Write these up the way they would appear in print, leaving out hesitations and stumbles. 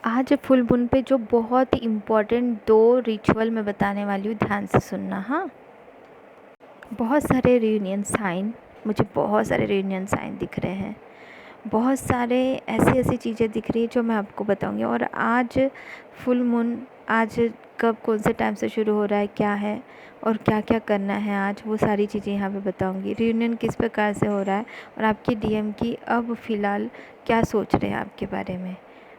आज full moon पे जो बहुत ही इम्पोर्टेंट 2 रिचुअल मैं बताने वाली हूँ, ध्यान से सुनना। हाँ, बहुत सारे रियूनियन साइन, मुझे बहुत सारे रियूनियन साइन दिख रहे हैं। बहुत सारे ऐसी ऐसी चीज़ें दिख रही है जो मैं आपको बताऊंगी। और आज फुल मून, आज कब कौन से टाइम से शुरू हो रहा है, क्या है और क्या क्या करना है, आज वो सारी चीज़ें यहाँ पे बताऊंगी। रियूनियन किस प्रकार से हो रहा है और आपकी डीएम की अब फ़िलहाल क्या सोच रहे हैं आपके बारे में।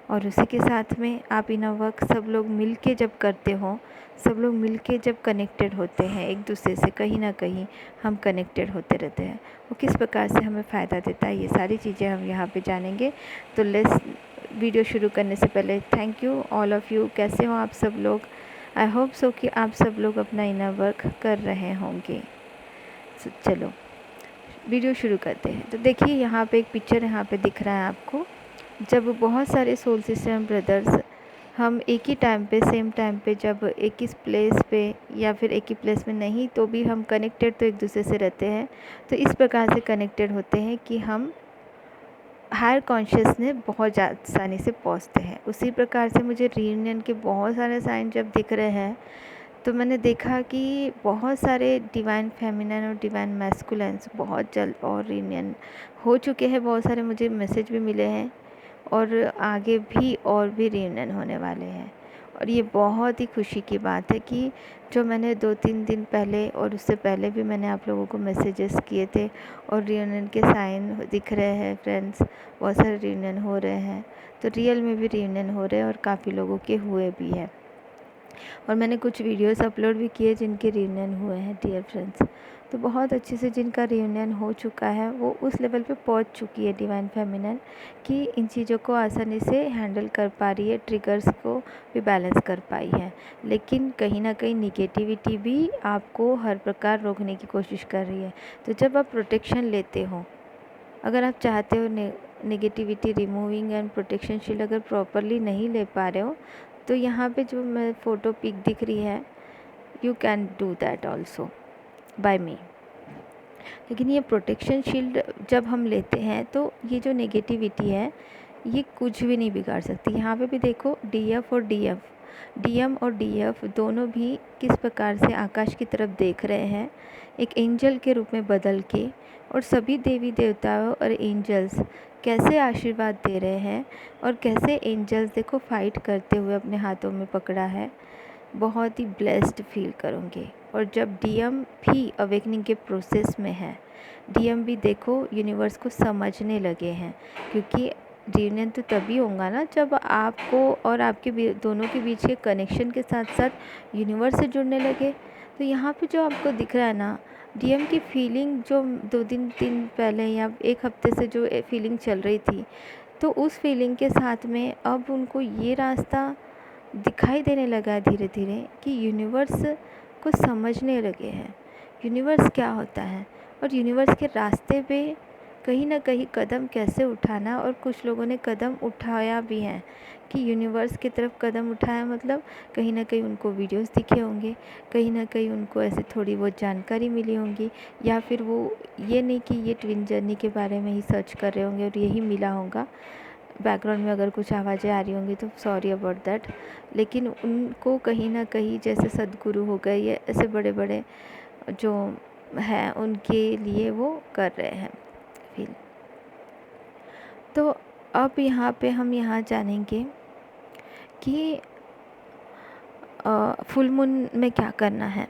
और उसी के साथ में आप इनर वर्क सब लोग मिल के जब करते हो, सब लोग मिल के जब कनेक्टेड होते हैं एक दूसरे से, कहीं ना कहीं हम कनेक्टेड होते रहते हैं। वो किस प्रकार से हमें फ़ायदा देता है, ये सारी चीज़ें हम यहाँ पे जानेंगे। तो लेट्स, वीडियो शुरू करने से पहले thank you all of you. कैसे हो आप सब लोग? आई होप सो कि आप सब लोग अपना इनर वर्क कर रहे होंगे। चलो वीडियो शुरू करते हैं। तो देखिए यहाँ पे एक पिक्चर यहाँ पे दिख रहा है आपको। जब बहुत सारे सोल सिस्टम ब्रदर्स हम एक ही टाइम पे, सेम टाइम पे, जब एक ही प्लेस पे या फिर एक ही प्लेस में नहीं तो भी हम कनेक्टेड तो एक दूसरे से रहते हैं। तो इस प्रकार से कनेक्टेड होते हैं कि हम हायर कॉन्शियसनेस बहुत आसानी से पहुंचते हैं। उसी प्रकार से मुझे रियूनियन के बहुत सारे साइन जब दिख रहे हैं तो मैंने देखा कि बहुत सारे डिवाइन फेमिनिन और डिवाइन मैस्कुलिन्स बहुत जल्द और रियूनियन हो चुके हैं। बहुत सारे मुझे मैसेज भी मिले हैं और आगे भी और भी रियूनियन होने वाले हैं। और ये बहुत ही खुशी की बात है कि जो मैंने 2-3 दिन पहले और उससे पहले भी मैंने आप लोगों को मैसेजेस किए थे और रियूनियन के साइन दिख रहे हैं फ्रेंड्स। बहुत सारे रियूनियन हो रहे हैं, तो रियल में भी रियूनियन हो रहे हैं और काफ़ी लोगों के हुए भी हैं। और मैंने कुछ वीडियोस अपलोड भी किए जिनके रियूनियन हुए हैं डियर फ्रेंड्स। तो बहुत अच्छे से जिनका रियूनियन हो चुका है वो उस लेवल पे पहुंच चुकी है डिवाइन फेमिनिन कि इन चीज़ों को आसानी से हैंडल कर पा रही है, ट्रिगर्स को भी बैलेंस कर पाई है। लेकिन कहीं ना कहीं निगेटिविटी भी आपको हर प्रकार रोकने की कोशिश कर रही है। तो जब आप प्रोटेक्शन लेते हो, अगर आप चाहते हो negativity removing and protection shield अगर प्रॉपरली नहीं ले पा रहे हो, तो यहाँ पे जो मैं फ़ोटो पिक दिख रही है, you can do that also by me. लेकिन ये प्रोटेक्शन शील्ड जब हम लेते हैं तो ये जो नेगेटिविटी है ये कुछ भी नहीं बिगाड़ सकती। यहाँ पे भी देखो डीएफ और डीएफ, डीएम और डीएफ दोनों भी किस प्रकार से आकाश की तरफ देख रहे हैं एक एंजल के रूप में बदल के। और सभी देवी देवताओं और एंजल्स कैसे आशीर्वाद दे रहे हैं और कैसे एंजल्स देखो फाइट करते हुए अपने हाथों में पकड़ा है। बहुत ही ब्लेस्ड फील करोगे। और जब डीएम भी अवेकनिंग के प्रोसेस में है, डीएम भी देखो यूनिवर्स को समझने लगे हैं, क्योंकि रियूनियन तो तभी होगा ना जब आपको और आपके दोनों के बीच के कनेक्शन के साथ साथ यूनिवर्स से जुड़ने लगे। तो यहाँ पे जो आपको दिख रहा है ना, डीएम की फीलिंग जो 2 दिन पहले या एक हफ्ते से जो फीलिंग चल रही थी, तो उस फीलिंग के साथ में अब उनको ये रास्ता दिखाई देने लगा है धीरे धीरे कि यूनिवर्स को समझने लगे हैं यूनिवर्स क्या होता है और यूनिवर्स के रास्ते पे कहीं ना कहीं कदम कैसे उठाना। और कुछ लोगों ने कदम उठाया भी हैं कि यूनिवर्स की तरफ कदम उठाया, मतलब कहीं ना कहीं उनको वीडियोस दिखे होंगे, कहीं ना कहीं उनको ऐसे थोड़ी बहुत जानकारी मिली होंगी, या फिर वो ये नहीं कि ये ट्विन जर्नी के बारे में ही सर्च कर रहे होंगे और यही मिला होगा। बैकग्राउंड में अगर कुछ आवाज़ें आ रही होंगी तो सॉरी अबाउट दैट। लेकिन उनको कहीं ना कहीं जैसे सदगुरु हो गए या ऐसे बड़े बड़े जो हैं उनके लिए वो कर रहे हैं फील। तो अब यहाँ पे हम यहाँ जानेंगे कि फुल मून में क्या करना है।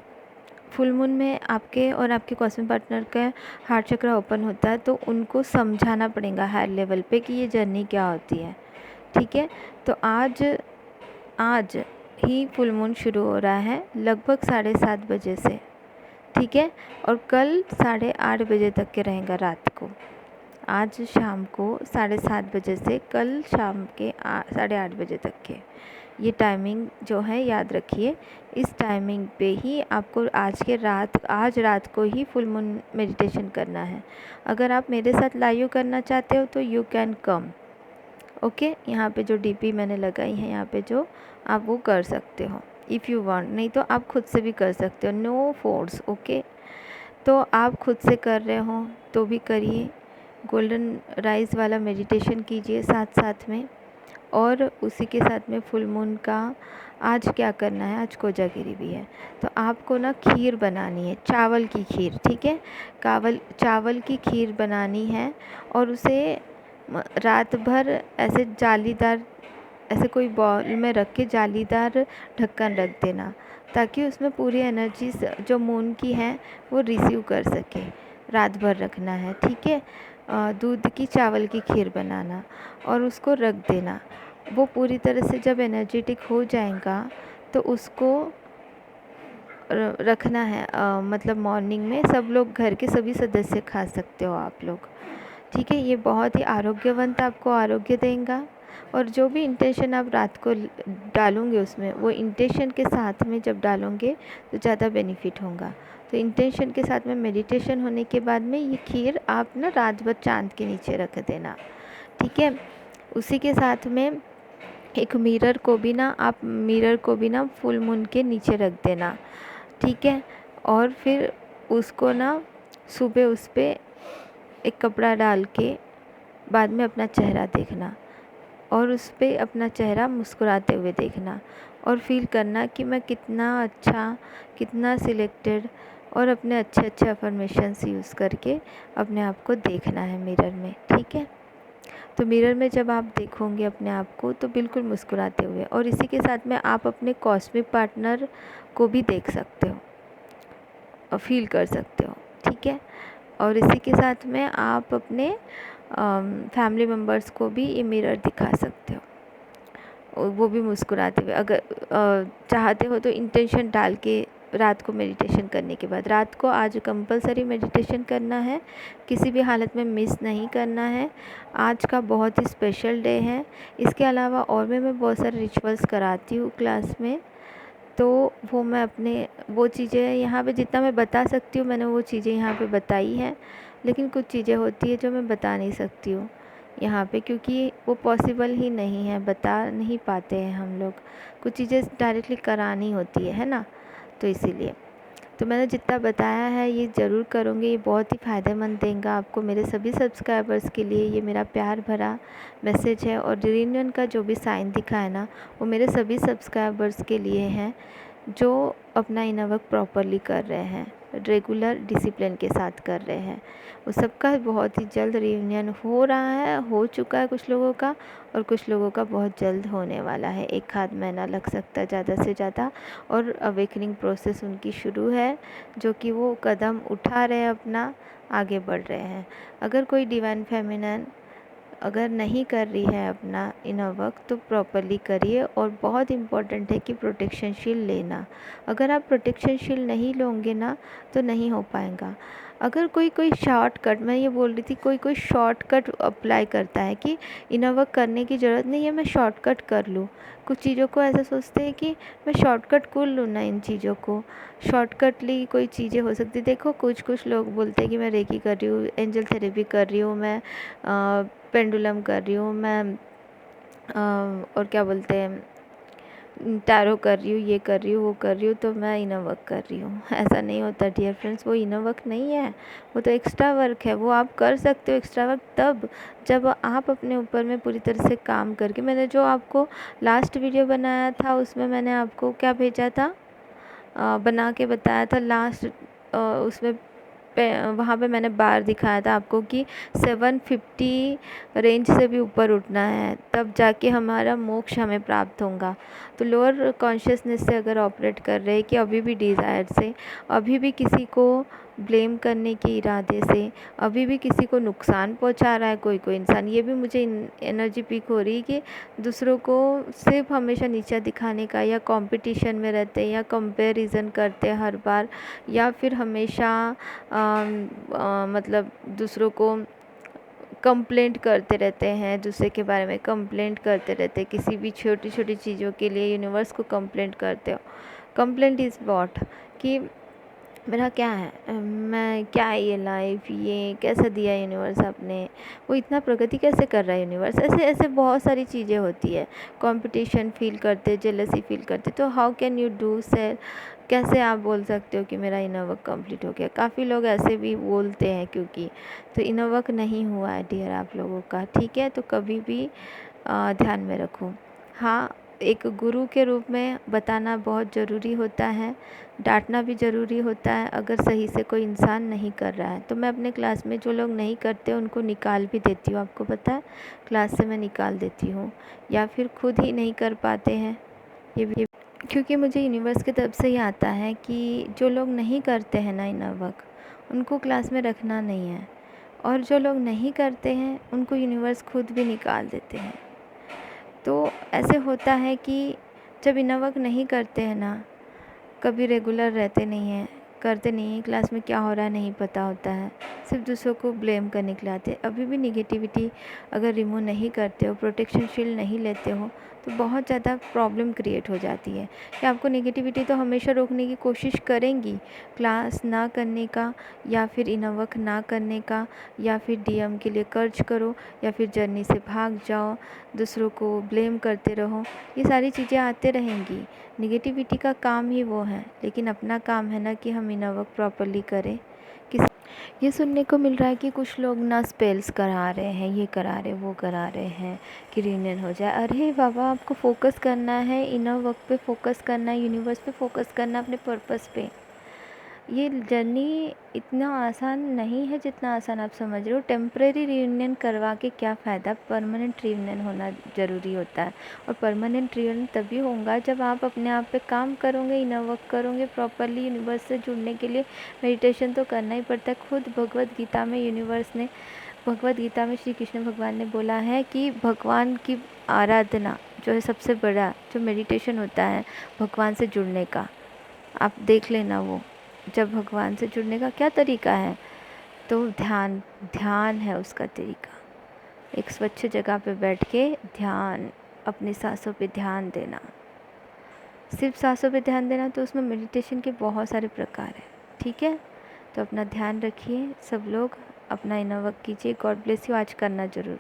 फुल मून में आपके और आपके कॉस्मिक पार्टनर का हार्ट चक्र ओपन होता है, तो उनको समझाना पड़ेगा हायर लेवल पे कि ये जर्नी क्या होती है। ठीक है, तो आज ही फुल मून शुरू हो रहा है लगभग 7:30 बजे से। ठीक है, और कल 8:30 बजे तक के रहेगा रात को। आज शाम को 7:30 बजे से कल शाम के 8:30 बजे तक के ये टाइमिंग जो है याद रखिए। इस टाइमिंग पे ही आपको आज रात को ही फुल मून मेडिटेशन करना है। अगर आप मेरे साथ लाइव करना चाहते हो तो यू कैन कम। ओके, यहाँ पे जो डीपी मैंने लगाई है यहाँ पे जो आप वो कर सकते हो इफ़ यू वांट, नहीं तो आप खुद से भी कर सकते हो, नो फोर्स। ओके, तो आप खुद से कर रहे हो तो भी करिए। गोल्डन राइज वाला मेडिटेशन कीजिए साथ साथ में। और उसी के साथ में फुल मून का आज क्या करना है, आज कोजागिरी भी है। तो आपको ना खीर बनानी है, चावल की खीर, ठीक है। चावल की खीर बनानी है और उसे रात भर ऐसे जालीदार, ऐसे कोई बॉल में रख के जालीदार ढक्कन रख देना, ताकि उसमें पूरी एनर्जी जो मून की है वो रिसीव कर सके। रात भर रखना है, ठीक है। दूध की चावल की खीर बनाना और उसको रख देना। वो पूरी तरह से जब एनर्जेटिक हो जाएगा तो उसको रखना है, मतलब मॉर्निंग में सब लोग, घर के सभी सदस्य खा सकते हो आप लोग, ठीक है। ये बहुत ही आरोग्यवंत आपको आरोग्य देगा। और जो भी इंटेंशन आप रात को डालोगे उसमें, वो इंटेंशन के साथ में जब डालोगे तो ज़्यादा बेनिफिट होगा। तो इंटेंशन के साथ में मेडिटेशन होने के बाद में ये खीर आप ना रात भर चांद के नीचे रख देना, ठीक है। उसी के साथ में एक मिरर को भी ना फुल मून के नीचे रख देना, ठीक है। और फिर उसको ना सुबह उस पर एक कपड़ा डाल के बाद में अपना चेहरा देखना और उस पर अपना चेहरा मुस्कुराते हुए देखना और फील करना कि मैं कितना अच्छा, कितना सिलेक्टेड, और अपने अच्छे अच्छे अफर्मेशंस यूज़ करके अपने आप को देखना है मिरर में, ठीक है। तो मिरर में जब आप देखोगे अपने आप को तो बिल्कुल मुस्कुराते हुए, और इसी के साथ में आप अपने कॉस्मिक पार्टनर को भी देख सकते हो और फील कर सकते हो, ठीक है। और इसी के साथ में आप अपने फैमिली मेम्बर्स को भी ये मिरर दिखा सकते हो और वो भी मुस्कुराते हुए। अगर चाहते हो तो इंटेंशन डाल के रात को मेडिटेशन करने के बाद, रात को आज कंपलसरी मेडिटेशन करना है, किसी भी हालत में मिस नहीं करना है। आज का बहुत ही स्पेशल डे है। इसके अलावा और भी मैं बहुत सारे रिचुअल्स कराती हूँ क्लास में, तो वो मैं अपने वो चीज़ें यहाँ पे जितना मैं बता सकती हूँ मैंने वो चीज़ें यहाँ पे बताई हैं। लेकिन कुछ चीज़ें होती है जो मैं बता नहीं सकती हूँ यहाँ पे, क्योंकि वो पॉसिबल ही नहीं है, बता नहीं पाते हैं हम लोग। कुछ चीज़ें डायरेक्टली करानी होती है ना, तो इसीलिए। तो मैंने जितना बताया है ये ज़रूर करूँगी, ये बहुत ही फ़ायदेमंद देगा आपको। मेरे सभी सब्सक्राइबर्स के लिए ये मेरा प्यार भरा मैसेज है। और रीयूनियन का जो भी साइन दिखा है ना, वो मेरे सभी सब्सक्राइबर्स के लिए है जो अपना इनर वर्क प्रॉपरली कर रहे हैं, रेगुलर डिसिप्लिन के साथ कर रहे हैं। वो सबका बहुत ही जल्द रीयूनियन हो रहा है, हो चुका है कुछ लोगों का, और कुछ लोगों का बहुत जल्द होने वाला है। 1 आध महीना लग सकता है ज़्यादा से ज़्यादा। और अवेकनिंग प्रोसेस उनकी शुरू है, जो कि वो कदम उठा रहे हैं, अपना आगे बढ़ रहे हैं। अगर कोई डिवाइन फेमिनिन अगर नहीं कर रही है अपना इनर वर्क तो प्रॉपरली करिए। और बहुत इम्पॉर्टेंट है कि प्रोटेक्शन शील्ड लेना। अगर आप प्रोटेक्शन शील्ड नहीं लोगे ना तो नहीं हो पाएगा। अगर कोई शॉर्टकट, मैं ये बोल रही थी, कोई शॉर्टकट अप्लाई करता है कि इनर वर्क करने की ज़रूरत नहीं है, मैं शॉर्टकट कर लूँ। कुछ चीज़ों को ऐसा सोचते हैं कि मैं शॉर्टकट कर लूँ ना, इन चीज़ों को शॉर्टकटली कोई चीज़ें हो सकती। देखो कुछ लोग बोलते हैं कि मैं रेकी कर रही हूँ, एंजल थेरेपी कर रही हूँ, मैं पेंडुलम कर रही हूँ, मैं और क्या बोलते हैं, टैरो कर रही हूँ, ये कर रही हूँ, वो कर रही हूँ, तो मैं इनर वर्क कर रही हूँ। ऐसा नहीं होता डियर फ्रेंड्स, वो इनर वर्क नहीं है, वो तो एक्स्ट्रा वर्क है। वो आप कर सकते हो एक्स्ट्रा वर्क तब जब आप अपने ऊपर में पूरी तरह से काम करके। मैंने जो आपको लास्ट वीडियो बनाया था उसमें मैंने आपको क्या भेजा था, बना के बताया था लास्ट, उसमें वहाँ पे मैंने बार दिखाया था आपको कि 750 रेंज से भी ऊपर उठना है, तब जाके हमारा मोक्ष हमें प्राप्त होगा। तो लोअर कॉन्शियसनेस से अगर ऑपरेट कर रहे हैं कि अभी भी डिज़ायर से, अभी भी किसी को ब्लेम करने के इरादे से, अभी भी किसी को नुकसान पहुंचा रहा है कोई इंसान, ये भी मुझे एनर्जी पीक हो रही है कि दूसरों को सिर्फ हमेशा नीचा दिखाने का, या कंपटीशन में रहते हैं, या कंपैरिजन करते हैं हर बार, या फिर हमेशा मतलब दूसरों को कंप्लेंट करते रहते हैं, दूसरे के बारे में कंप्लेंट करते रहते हैं, किसी भी छोटी छोटी चीज़ों के लिए यूनिवर्स को कंप्लेंट करते हो। कंप्लेंट इज़ व्हाट, कि मेरा क्या है, मैं क्या है, ये लाइफ, ये कैसा दिया यूनिवर्स आपने, वो इतना प्रगति कैसे कर रहा है यूनिवर्स, ऐसे ऐसे बहुत सारी चीज़ें होती है। कंपटीशन फील करते, जेलसी फील करते, तो हाउ कैन यू डू से, कैसे आप बोल सकते हो कि मेरा इनर वर्क कंप्लीट हो गया। काफ़ी लोग ऐसे भी बोलते हैं, क्योंकि तो इनर वर्क नहीं हुआ है डियर आप लोगों का, ठीक है। तो कभी भी ध्यान में रखूं। हाँ, एक गुरु के रूप में बताना बहुत ज़रूरी होता है, डांटना भी ज़रूरी होता है अगर सही से कोई इंसान नहीं कर रहा है। तो मैं अपने क्लास में जो लोग नहीं करते उनको निकाल भी देती हूँ, आपको पता है, क्लास से मैं निकाल देती हूँ, या फिर खुद ही नहीं कर पाते हैं ये भी, क्योंकि मुझे यूनिवर्स की तरफ से ही आता है कि जो लोग नहीं करते हैं ना इनर वर्क, उनको क्लास में रखना नहीं है, और जो लोग नहीं करते हैं उनको यूनिवर्स खुद भी निकाल देते हैं। तो ऐसे होता है कि जब इनर वर्क नहीं करते हैं ना, कभी रेगुलर रहते नहीं हैं, करते नहीं हैं, क्लास में क्या हो रहा है नहीं पता होता है, सिर्फ दूसरों को ब्लेम करने के लिए आते हैं। अभी भी निगेटिविटी अगर रिमूव नहीं करते हो, प्रोटेक्शन शील्ड नहीं लेते हो, तो बहुत ज़्यादा प्रॉब्लम क्रिएट हो जाती है। कि आपको नेगेटिविटी तो हमेशा रोकने की कोशिश करेंगी, क्लास ना करने का, या फिर इनर वर्क ना करने का, या फिर डीएम के लिए कर्ज करो, या फिर जर्नी से भाग जाओ, दूसरों को ब्लेम करते रहो, ये सारी चीज़ें आते रहेंगी। निगेटिविटी का काम ही वो है, लेकिन अपना काम है ना कि हम इनर वर्क प्रॉपरली करें। ये सुनने को मिल रहा है कि कुछ लोग ना स्पेल्स करा रहे हैं, ये करा रहे वो करा रहे हैं कि रियूनियन हो जाए। अरे बाबा, आपको फोकस करना है, इनर वर्क पे फोकस करना है, यूनिवर्स पे फोकस करना है, अपने पर्पस पे। ये जर्नी इतना आसान नहीं है जितना आसान आप समझ रहे हो। टेम्परेरी रियूनियन करवा के क्या फ़ायदा, परमानेंट रियूनियन होना ज़रूरी होता है। और परमानेंट रियूनियन तभी होगा जब आप अपने आप पे काम करोगे, इनर वर्क करोगे प्रॉपरली। यूनिवर्स से जुड़ने के लिए मेडिटेशन तो करना ही पड़ता है। खुद भगवत गीता में श्री कृष्ण भगवान ने बोला है कि भगवान की आराधना जो है सबसे बड़ा जो मेडिटेशन होता है भगवान से जुड़ने का। आप देख लेना, वो जब भगवान से जुड़ने का क्या तरीका है, तो ध्यान है उसका तरीका। एक स्वच्छ जगह पे बैठ के ध्यान, अपनी सांसों पे ध्यान देना, सिर्फ सांसों पे ध्यान देना, तो उसमें मेडिटेशन के बहुत सारे प्रकार हैं। ठीक है, तो अपना ध्यान रखिए, सब लोग अपना इनर वर्क कीजिए। God bless you. आज करना ज़रूर।